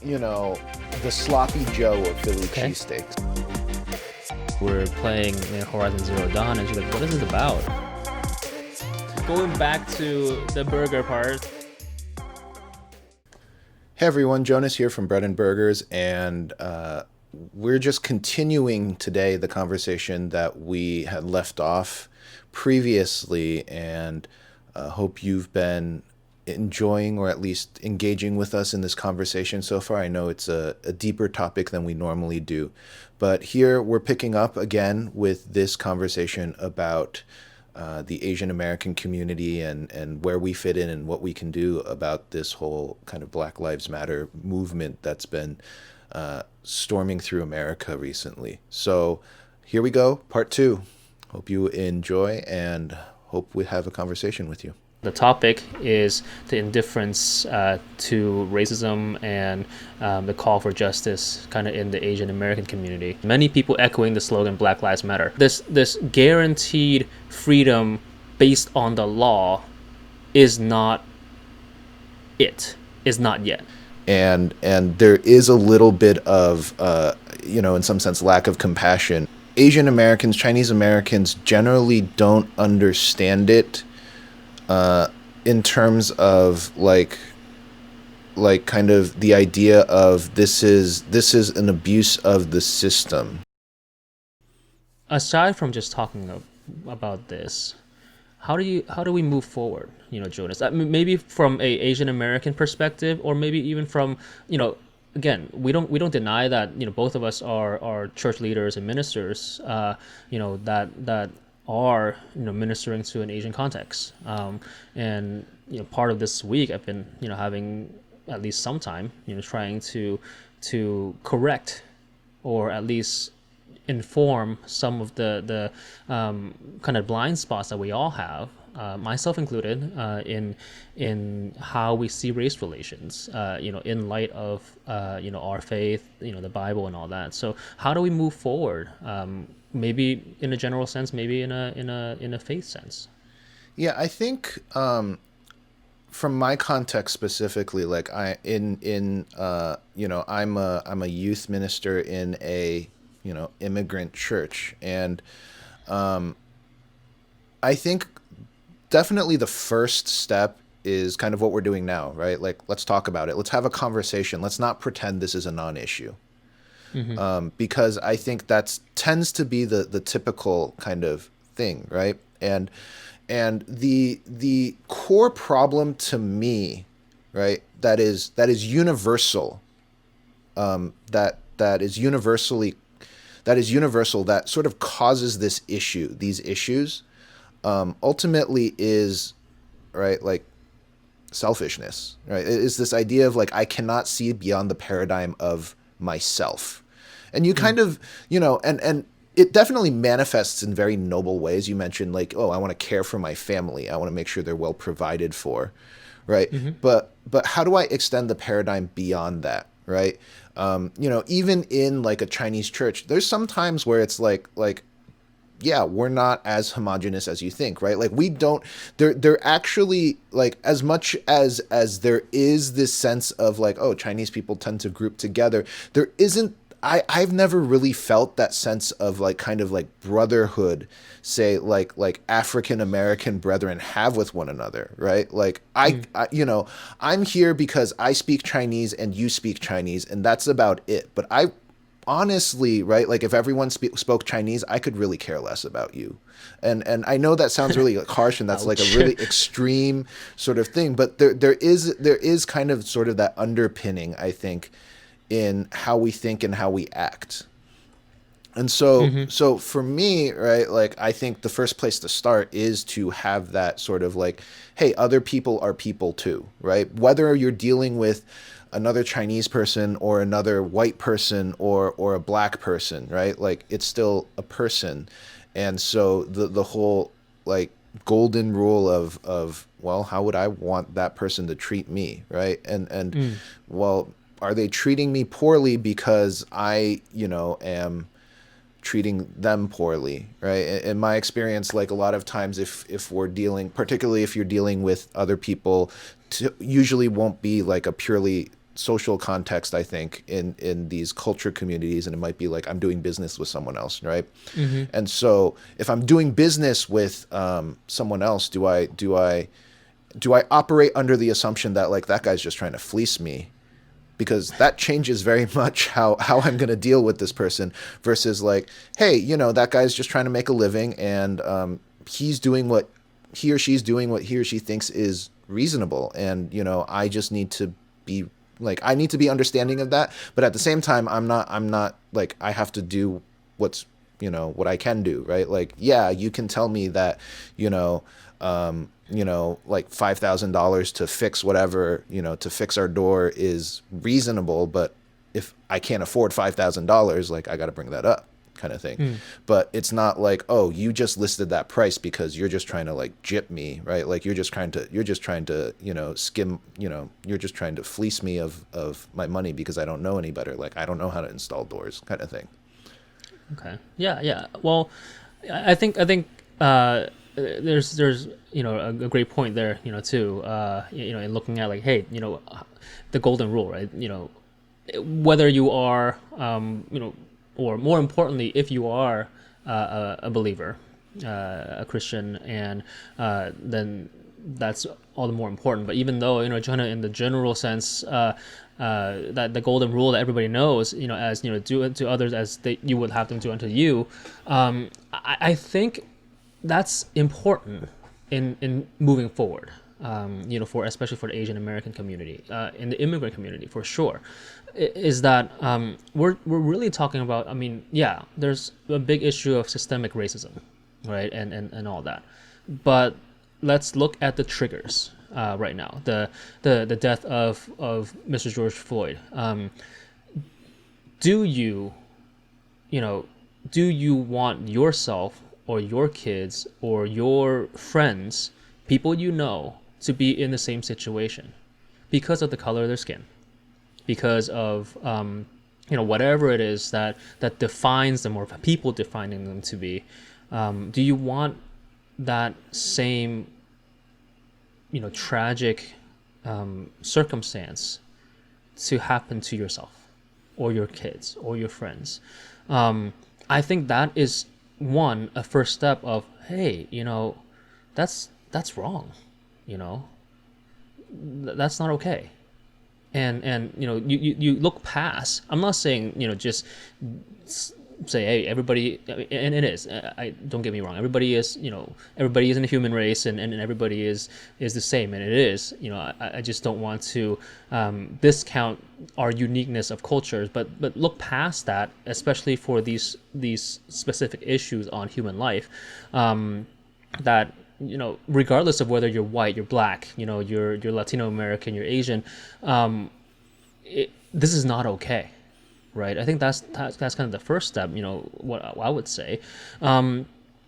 the sloppy Joe of Philly Okay. cheesesteaks. We're playing Horizon Zero Dawn, and she's like, "What is this about?" Going back to the burger part. Hey everyone, Jonas here from Bread and Burgers, and we're just continuing today the conversation that we had left off previously, and hope you've been enjoying or at least engaging with us in this conversation so far. I know it's a deeper topic than we normally do, but here we're picking up again with this conversation about the Asian American community and where we fit in and what we can do about this whole kind of Black Lives Matter movement that's been storming through America recently. So here we go, part 2. Hope you enjoy and hope we have a conversation with you. The topic is the indifference to racism and the call for justice kind of in the Asian American community. Many people echoing the slogan Black Lives Matter. This guaranteed freedom based on the law is not yet. And there is a little bit of, in some sense, lack of compassion. Asian Americans, Chinese Americans generally don't understand it in terms of like kind of the idea of this is an abuse of the system. Aside from just talking about this, how do we move forward, Jonas? Maybe from a Asian American perspective, or maybe even from, again, we don't deny that, both of us are church leaders and ministers, that are ministering to an Asian context, and part of this week I've been having at least some time trying to correct or at least inform some of the kind of blind spots that we all have, myself included, in how we see race relations, in light of our faith, the Bible and all that. So how do we move forward? Maybe in a general sense, maybe in a faith sense. Yeah, I think from my context specifically, like I'm a youth minister in a immigrant church, and I think definitely the first step is kind of what we're doing now, right? Like, let's talk about it. Let's have a conversation. Let's not pretend this is a non-issue. Mm-hmm. Because I think that tends to be the typical kind of thing, right? And the core problem to me, right, that is universal, that is universal, that sort of causes these issues, ultimately is, right, like selfishness, right? It is this idea of like, I cannot see beyond the paradigm of myself. And you kind of, and it definitely manifests in very noble ways. You mentioned like, oh, I want to care for my family. I want to make sure they're well provided for, right? Mm-hmm. But how do I extend the paradigm beyond that, right? Even in like a Chinese church, there's some times where it's like, yeah, we're not as homogenous as you think, right? Like we don't, they're actually like, as much as there is this sense of like, oh, Chinese people tend to group together, there isn't, I've never really felt that sense of like kind of like brotherhood, say like African American brethren have with one another, right? Like I'm here because I speak Chinese and you speak Chinese, and that's about it. But I honestly, right, like if everyone spoke Chinese, I could really care less about you. And I know that sounds really harsh, and that's like a really extreme sort of thing, but there is kind of sort of that underpinning, I think, in how we think and how we act. And so for me, right, like I think the first place to start is to have that sort of like, hey, other people are people too, right? Whether you're dealing with another Chinese person or another white person or a black person, right? Like it's still a person. And so the whole like golden rule of well, how would I want that person to treat me, right? And well, are they treating me poorly because I, am treating them poorly, right? In my experience, like a lot of times if we're dealing, particularly if you're dealing with other people, usually won't be like a purely social context, I think, in these culture communities, and it might be like I'm doing business with someone else, right? And so if I'm doing business with someone else, do I operate under the assumption that like that guy's just trying to fleece me? Because that changes very much how I'm going to deal with this person versus like, hey, that guy's just trying to make a living, and he's doing what he or she's doing what he or she thinks is reasonable. And, I just need to be like, I need to be understanding of that. But at the same time, I'm not like, I have to do what's, what I can do, right? Like, yeah, you can tell me that, like $5,000 to fix whatever, to fix our door is reasonable. But if I can't afford $5,000, like I got to bring that up, kind of thing. But it's not like, oh, you just listed that price because you're just trying to like gyp me, right? Like you're just trying to, skim, you're just trying to fleece me of my money because I don't know any better. Like I don't know how to install doors, kind of thing. Okay. Yeah. Yeah. Well, I think there's a great point there, too. In looking at like, hey, the golden rule, right? Whether you are, or more importantly, if you are a believer, a Christian, and then that's all the more important. But even though, Jonah, in the general sense, that the golden rule that everybody knows, as do unto others as you would have them do unto you, I think that's important in moving forward. Especially for the Asian American community, in the immigrant community, for sure, is that we're really talking about. I mean, yeah, there's a big issue of systemic racism, right, and all that, but let's look at the triggers right now. The death of Mr. George Floyd. Do you want yourself or your kids or your friends, people to be in the same situation because of the color of their skin, because of whatever it is that defines them, or people defining them to be? Do you want that same tragic circumstance to happen to yourself or your kids or your friends? I think that is a first step of, hey, that's wrong, that's not okay. And you look past. I'm not saying just say, hey, everybody, and it is, I don't get me wrong, everybody is everybody is in the human race, and everybody is the same, and it is, I just don't want to discount our uniqueness of cultures, but look past that, especially for these specific issues on human life, that regardless of whether you're white, you're black, you're Latino American, you're Asian, this is not okay. Right, I think that's kind of the first step. What I would say, and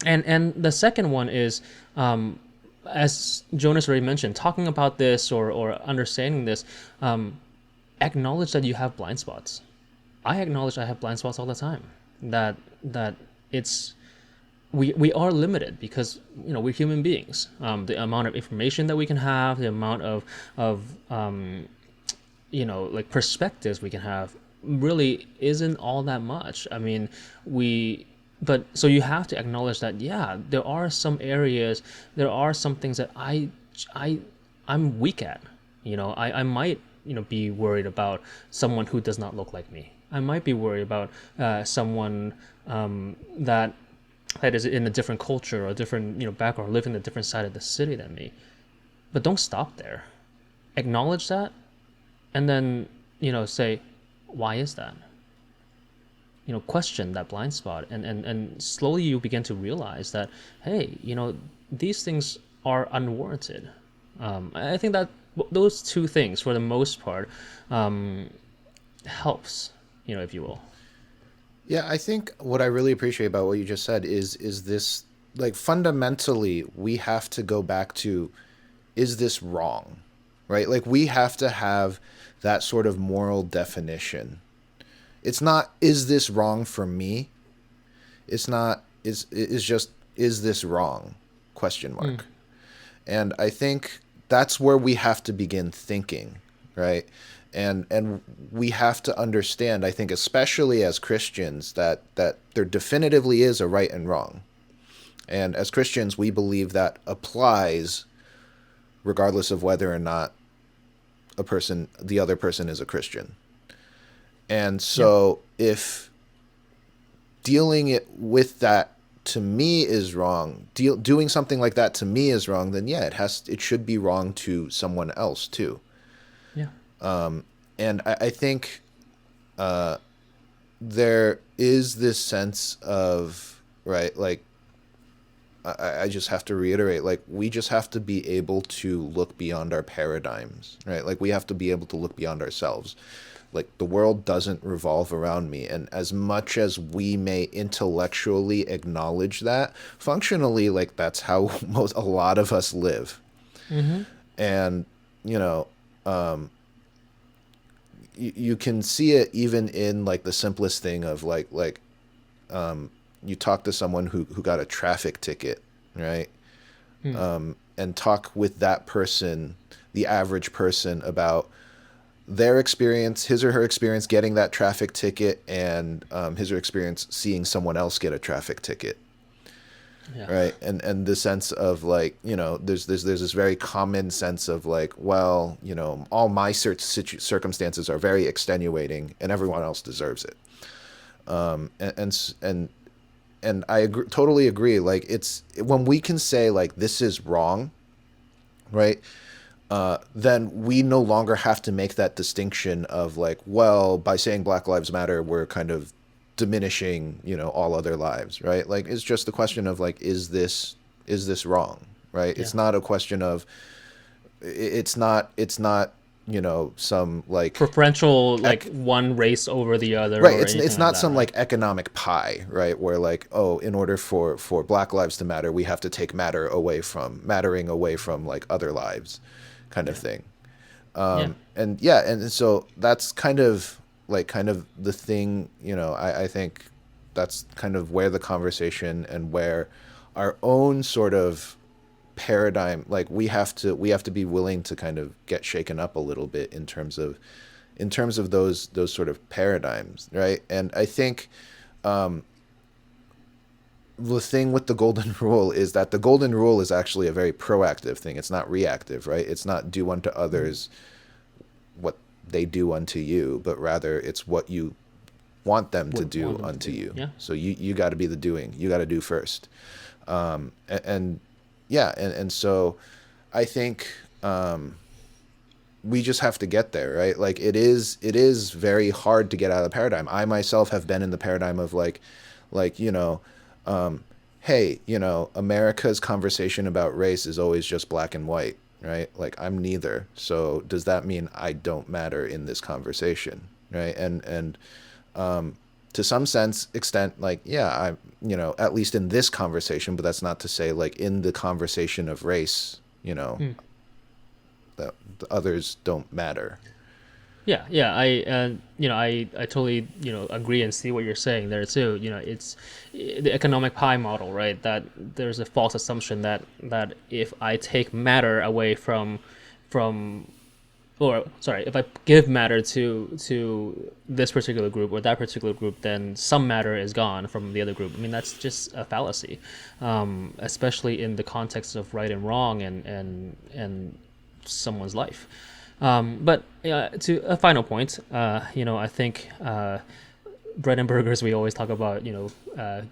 the second one is, as Jonas already mentioned, talking about this or understanding this, acknowledge that you have blind spots. I acknowledge I have blind spots all the time. That it's we are limited because we're human beings. The amount of information that we can have, the amount of like perspectives we can have, really isn't all that much. I mean, so you have to acknowledge that, yeah, there are some areas, there are some things that I'm weak at. I might be worried about someone who does not look like me. I might be worried about someone that is in a different culture or a different background, living in a different side of the city than me. But don't stop there. Acknowledge that, and then say, why is that? Question that blind spot, and slowly you begin to realize that, hey, these things are unwarranted. I think that those two things, for the most part, helps, if you will. Yeah, I think what I really appreciate about what you just said is this, like, fundamentally we have to go back to, is this wrong? Right? Like, we have to have that sort of moral definition. It's not, is this wrong for me? It's not, it's just, is this wrong? Question mark. And I think that's where we have to begin thinking, right? And we have to understand, I think, especially as Christians, that there definitively is a right and wrong. And as Christians, we believe that applies regardless of whether or not the other person is a Christian. And Yeah. so if dealing it with that to me is wrong, doing something like that to me is wrong, then yeah, it should be wrong to someone else too. Yeah. And I think there is this sense of, right, like, I just have to reiterate, like, we just have to be able to look beyond our paradigms, right? Like, we have to be able to look beyond ourselves. Like, the world doesn't revolve around me. And as much as we may intellectually acknowledge that, functionally, like, that's how a lot of us live. Mm-hmm. And, you know, you can see it even in, like, the simplest thing of, you talk to someone who got a traffic ticket, right? And talk with that person, the average person, about their experience, his or her experience getting that traffic ticket, and his or her experience seeing someone else get a traffic ticket, Yeah. right? And the sense of, like, you know, there's this very common sense of, like, well, you know, all my circumstances are very extenuating, and everyone else deserves it. And I totally agree. Like, it's when we can say, like, this is wrong, right? Then we no longer have to make that distinction of, like, well, by saying Black Lives Matter, we're kind of diminishing, you know, all other lives, right? Like, it's just the question of, like, is this wrong, right? Yeah. It's not a question of, it's not, you know, some, like, Preferential, like one race over the other, right, or anything it's like not that, some, right? like, economic pie, right, where, like, oh, in order for Black lives to matter, we have to take mattering away from, like, other lives, kind of Yeah. thing. Yeah. And yeah, and so that's kind of the thing, you know. I think that's kind of where the conversation and where our own sort of paradigm, like, we have to be willing to kind of get shaken up a little bit in terms of those sort of paradigms, right? And I think the thing with the golden rule is that the golden rule is actually a very proactive thing. It's not reactive, right? It's not do unto others what they do unto you, but rather it's what you want them to Would do want them to unto do. you. Yeah. So you got to be the doing. You got to do first. And yeah, and so I think we just have to get there, right? Like, it is very hard to get out of the paradigm. I myself have been in the paradigm of, like, you know, hey, you know, America's conversation about race is always just black and white, right? Like, I'm neither. So does that mean I don't matter in this conversation, right? And to some extent, like, yeah, I, you know, at least in this conversation, but that's not to say, like, in the conversation of race, you know, Mm. that the others don't matter. Yeah, yeah, I totally, agree and see what you're saying there too. It's the economic pie model, right? That there's a false assumption that if I take matter away from, or sorry, if I give matter to this particular group or that particular group, then some matter is gone from the other group. I mean, that's just a fallacy, especially in the context of right and wrong and someone's life. But to a final point, I think bread and burgers. We always talk about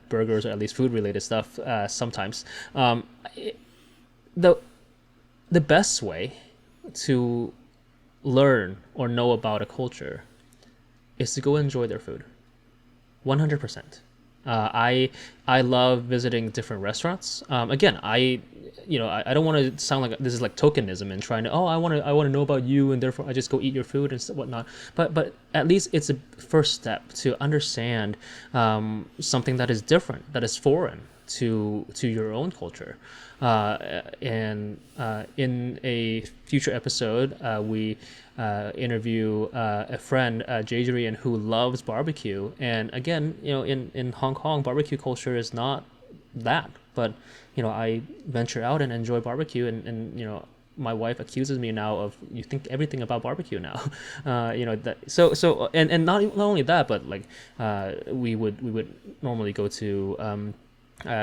burgers or at least food related stuff. Sometimes the the best way to learn or know about a culture is to go enjoy their food. 100%. I love visiting different restaurants. Again, I don't want to sound like this is like tokenism and trying to I want to know about you and therefore I just go eat your food and whatnot. But at least it's a first step to understand something that is different, that is foreign to your own culture. And in a future episode, we interview a friend, Jadrian, who loves barbecue. And again, in Hong Kong, barbecue culture is not that. But I venture out and enjoy barbecue, and my wife accuses me now of you think everything about barbecue now. And not only that, but like we would normally go to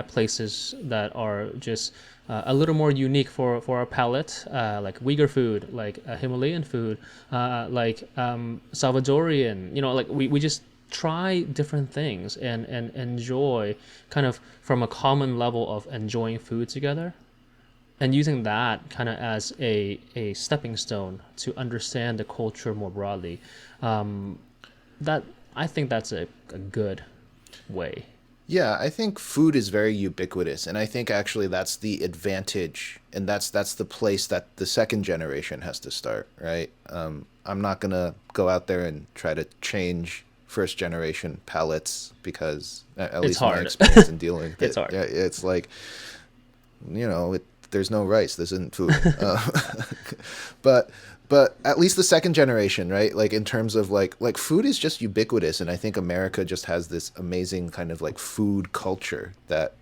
places that are just a little more unique for our palate, like Uyghur food, like Himalayan food, like Salvadorian. Like we just try different things and enjoy kind of from a common level of enjoying food together, and using that kind of as a stepping stone to understand the culture more broadly. That I think that's a good way. Yeah, I think food is very ubiquitous, and I think actually that's the advantage, and that's the place that the second generation has to start, right? I'm not gonna go out there and try to change first generation palates because at least my hard. experience in dealing with It's it, hard. yeah, it's like, there's no rice, this isn't food. But at least the second generation, right? Like in terms of like food is just ubiquitous, and I think America just has this amazing kind of like food culture that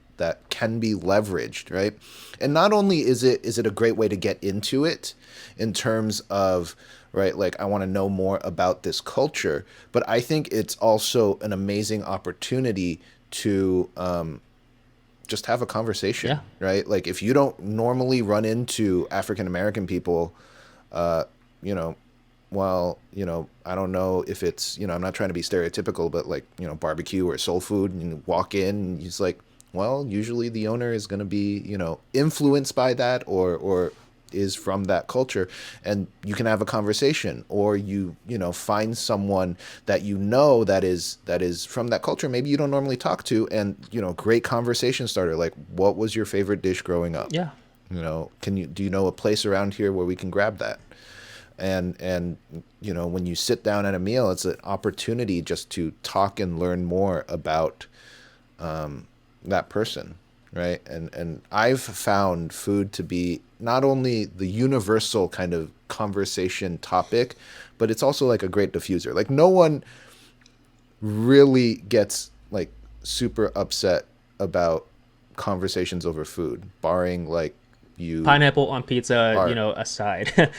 can be leveraged, right? And not only is it a great way to get into it in terms of, right, like I want to know more about this culture, but I think it's also an amazing opportunity to just have a conversation, Yeah. right? Like if you don't normally run into African American people, I don't know if it's, I'm not trying to be stereotypical, but like, barbecue or soul food, and you walk in and it's like, well, usually the owner is going to be, influenced by that or is from that culture, and you can have a conversation, or find someone that that is from that culture maybe you don't normally talk to, and great conversation starter, like what was your favorite dish growing up? Yeah. Do you know a place around here where we can grab that? And when you sit down at a meal, it's an opportunity just to talk and learn more about that person, right? And I've found food to be not only the universal kind of conversation topic, but it's also like a great diffuser. Like no one really gets like super upset about conversations over food, barring like you Pineapple on pizza, are, aside.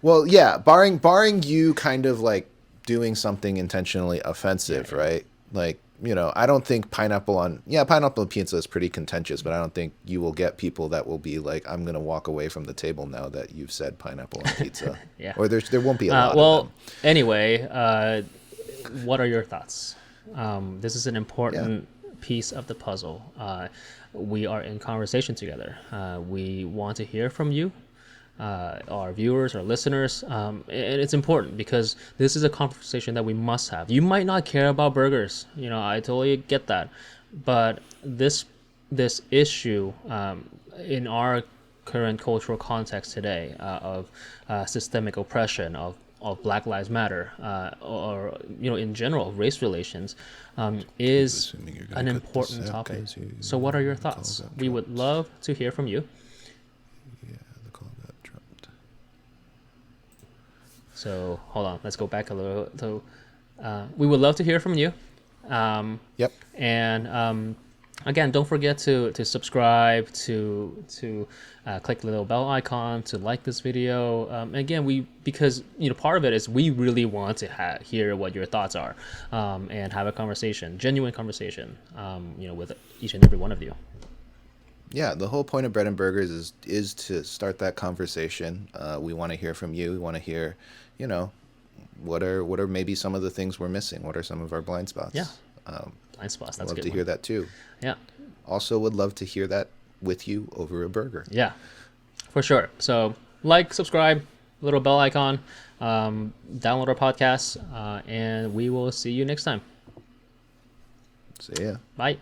well, yeah, barring you kind of like doing something intentionally offensive, Yeah. right? Like, I don't think pineapple on pizza is pretty contentious, but I don't think you will get people that will be like, I'm gonna walk away from the table now that you've said pineapple on pizza. Yeah. Or there won't be a lot of Well, them. anyway, what are your thoughts? This is an Yeah. important piece of the puzzle. We are in conversation together. We want to hear from you, our viewers, our listeners, and it's important because this is a conversation that we must have. You might not care about burgers, I totally get that, but this issue in our current cultural context today of systemic oppression of Black Lives Matter, or in general race relations, is assuming you're gonna an cut important this out, topic. guys. So what are your The call thoughts? got We would dropped. love to hear from you. Yeah, the call got dropped. So hold on, let's go back a little. So we would love to hear from you. Yep. And again, don't forget to subscribe, to click the little bell icon, to like this video. Again, because part of it is we really want to hear what your thoughts are, and have a conversation, genuine conversation, with each and every one of you. Yeah, the whole point of Bread and Burgers is to start that conversation. We want to hear from you. We want to hear, what are maybe some of the things we're missing? What are some of our blind spots? Yeah. Blind spots. That's I'd a love good to hear that too. Yeah. Also, would love to hear that with you over a burger. Yeah, for sure. So like, subscribe, little bell icon, download our podcast, and we will see you next time. So yeah. Bye.